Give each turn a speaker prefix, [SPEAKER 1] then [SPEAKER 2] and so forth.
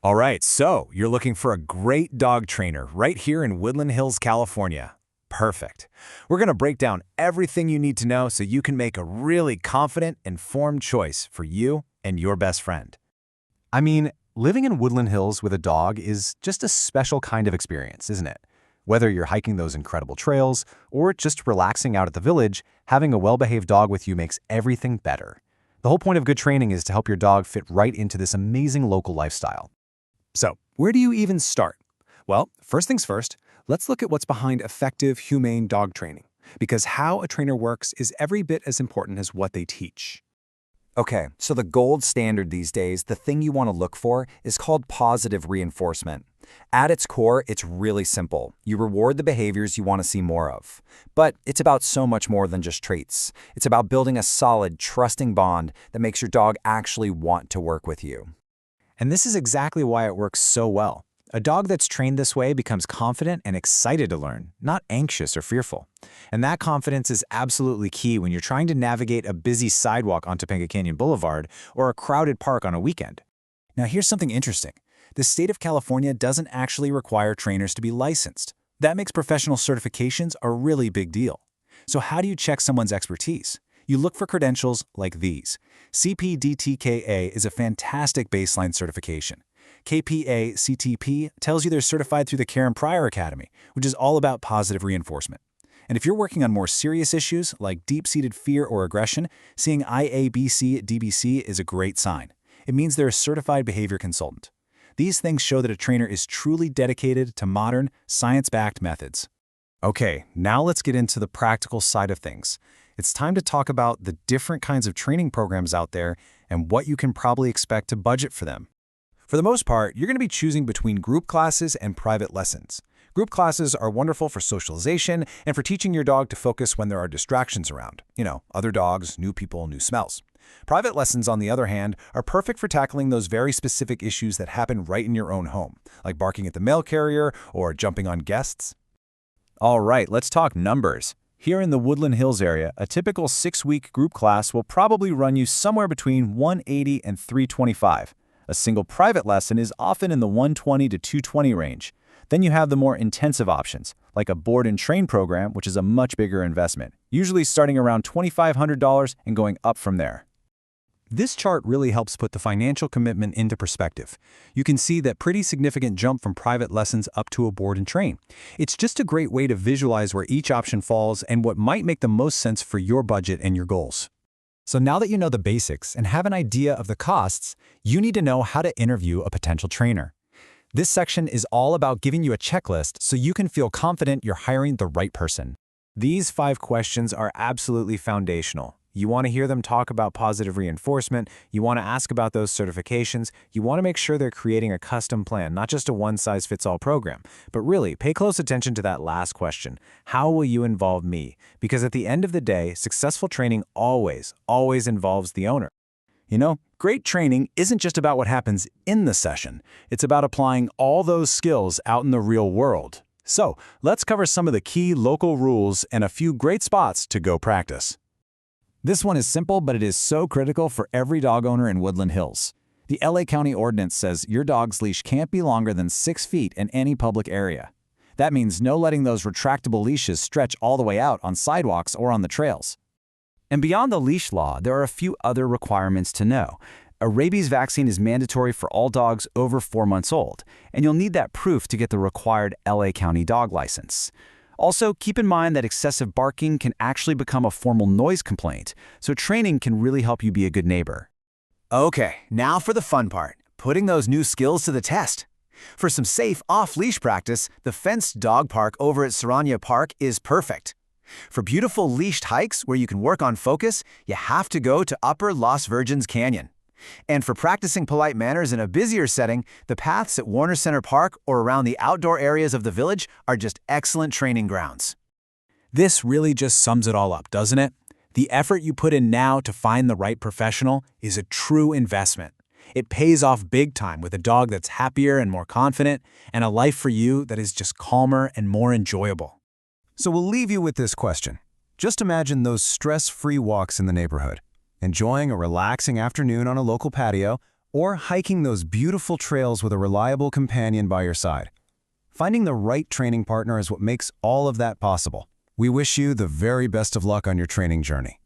[SPEAKER 1] All right, so you're looking for a great dog trainer right here in Woodland Hills, California. Perfect. We're going to break down everything you need to know so you can make a really confident, informed choice for you and your best friend. I mean, living in Woodland Hills with a dog is just a special kind of experience, isn't it? Whether you're hiking those incredible trails or just relaxing out at the village, having a well-behaved dog with you makes everything better. The whole point of good training is to help your dog fit right into this amazing local lifestyle. So, where do you even start? Well, first things first, let's look at what's behind effective, humane dog training, because how a trainer works is every bit as important as what they teach.
[SPEAKER 2] Okay, so the gold standard these days, the thing you want to look for, is called positive reinforcement. At its core, it's really simple. You reward the behaviors you want to see more of. But it's about so much more than just traits. It's about building a solid, trusting bond that makes your dog actually want to work with you.
[SPEAKER 1] And this is exactly why it works so well. A dog that's trained this way becomes confident and excited to learn, not anxious or fearful. And that confidence is absolutely key when you're trying to navigate a busy sidewalk on Topanga Canyon Boulevard or a crowded park on a weekend. Now here's something interesting. The state of California doesn't actually require trainers to be licensed. That makes professional certifications a really big deal. So how do you check someone's expertise? You look for credentials like these. CPDTKA is a fantastic baseline certification. KPA CTP tells you they're certified through the Karen Pryor Academy, which is all about positive reinforcement. And if you're working on more serious issues like deep-seated fear or aggression, seeing IABC DBC is a great sign. It means they're a certified behavior consultant. These things show that a trainer is truly dedicated to modern, science-backed methods. Okay, now let's get into the practical side of things. It's time to talk about the different kinds of training programs out there and what you can probably expect to budget for them. For the most part, you're going to be choosing between group classes and private lessons. Group classes are wonderful for socialization and for teaching your dog to focus when there are distractions around. Other dogs, new people, new smells. Private lessons, on the other hand, are perfect for tackling those very specific issues that happen right in your own home, like barking at the mail carrier or jumping on guests. All right, let's talk numbers. Here in the Woodland Hills area, a typical 6-week group class will probably run you somewhere between $180 and $325. A single private lesson is often in the $120 to $220 range. Then you have the more intensive options, like a board and train program, which is a much bigger investment, usually starting around $2,500 and going up from there. This chart really helps put the financial commitment into perspective. You can see that pretty significant jump from private lessons up to a board and train. It's just a great way to visualize where each option falls and what might make the most sense for your budget and your goals. So now that you know the basics and have an idea of the costs, you need to know how to interview a potential trainer. This section is all about giving you a checklist so you can feel confident you're hiring the right person. These 5 questions are absolutely foundational. You want to hear them talk about positive reinforcement, you want to ask about those certifications, you want to make sure they're creating a custom plan, not just a one-size-fits-all program. But really, pay close attention to that last question. How will you involve me? Because at the end of the day, successful training always involves the owner. Great training isn't just about what happens in the session. It's about applying all those skills out in the real world. So, let's cover some of the key local rules and a few great spots to go practice. This one is simple, but it is so critical for every dog owner in Woodland Hills. The LA County Ordinance says your dog's leash can't be longer than 6 feet in any public area. That means no letting those retractable leashes stretch all the way out on sidewalks or on the trails. And beyond the leash law, there are a few other requirements to know. A rabies vaccine is mandatory for all dogs over 4 months old, and you'll need that proof to get the required LA County dog license. Also, keep in mind that excessive barking can actually become a formal noise complaint, so training can really help you be a good neighbor. Okay, now for the fun part, putting those new skills to the test. For some safe off-leash practice, the fenced dog park over at Serrania Park is perfect. For beautiful leashed hikes where you can work on focus, you have to go to Upper Las Virgenes Canyon. And for practicing polite manners in a busier setting, the paths at Warner Center Park or around the outdoor areas of the village are just excellent training grounds. This really just sums it all up, doesn't it? The effort you put in now to find the right professional is a true investment. It pays off big time with a dog that's happier and more confident, and a life for you that is just calmer and more enjoyable. So we'll leave you with this question. Just imagine those stress-free walks in the neighborhood, enjoying a relaxing afternoon on a local patio,
[SPEAKER 3] or hiking those beautiful trails with a reliable companion by your side. Finding the right training partner is what makes all of that possible. We wish you the very best of luck on your training journey.